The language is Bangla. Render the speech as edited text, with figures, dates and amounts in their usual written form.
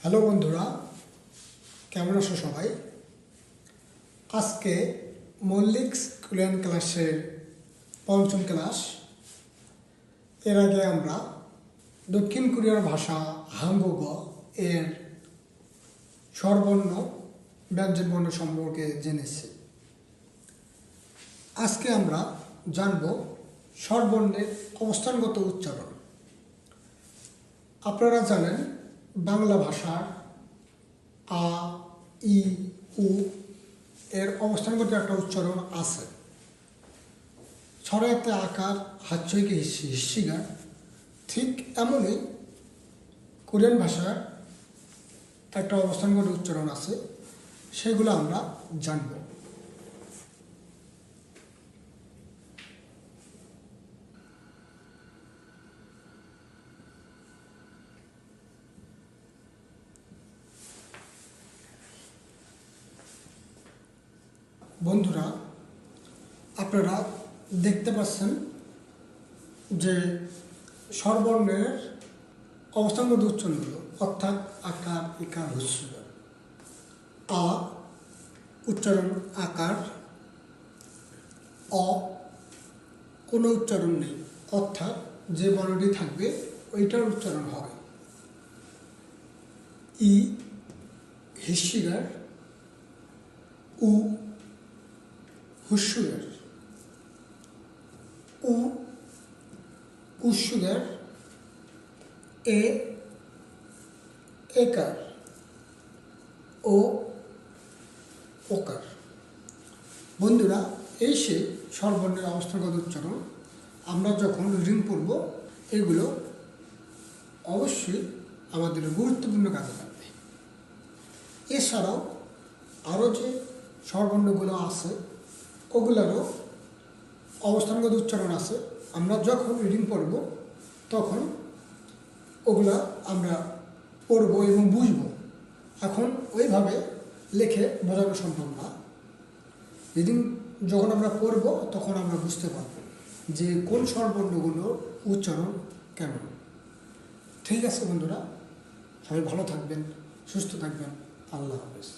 হ্যালো বন্ধুরা, কেমন আছো সবাই? আজকে মৌলিক কোরিয়ান ক্লাসের পঞ্চম ক্লাস। এর আগে আমরা দক্ষিণ কোরিয়ার ভাষা হাঙ্গুগ এর স্বরবর্ণ ব্যঞ্জনবর্ণ সম্পর্কে জেনেছি। আজকে আমরা জানব স্বরবর্ণের অবস্থানগত উচ্চারণ। আপনারা জানেন বাংলা ভাষার আ, ই, উ এর অবস্থানগত একটা উচ্চারণ আছে। ছড়াতে আকার, হাচ্ছইকে হিস্সিগার, ঠিক এমনই কোরিয়ান ভাষার একটা অবস্থানগত উচ্চারণ আছে, সেগুলো আমরা জানব। বন্ধুরা, আপনারা দেখতে পাচ্ছেন যে স্বরবর্ণের অবস্থানগত উচ্চারণগুলো, অর্থাৎ আকার, ইকার, হ্রস্বই। আ উচ্চারণ আকার, অ কোনো উচ্চারণ নেই, অর্থাৎ যে বর্ণটি থাকবে ওইটার উচ্চারণ হবে। ই হিস্সিগার, উ হুস্যুগার, উ উস্যুগার, এ একার, ও ওকার। বন্ধুরা, এই সে স্বরবর্ণের অবস্থানগত উচ্চারণ। আমরা যখন রিডিং পড়ব, এগুলো অবশ্যই আমাদের গুরুত্বপূর্ণ কাজে লাগবে। এছাড়াও আরও যে স্বরবর্ণগুলো আছে ওগুলোরও অবস্থানগত উচ্চারণ আছে। আমরা যখন রিডিং পড়ব তখন ওগুলা আমরা পড়ব এবং বুঝব। এখন ওইভাবে লিখে বোঝানো সম্ভব না। রিডিং যখন আমরা পড়ব তখন আমরা বুঝতে পারব যে কোন স্বরবর্ণগুলোর উচ্চারণ কেমন। ঠিক আছে বন্ধুরা, সবাই ভালো থাকবেন, সুস্থ থাকবেন। আল্লাহ হাফেজ।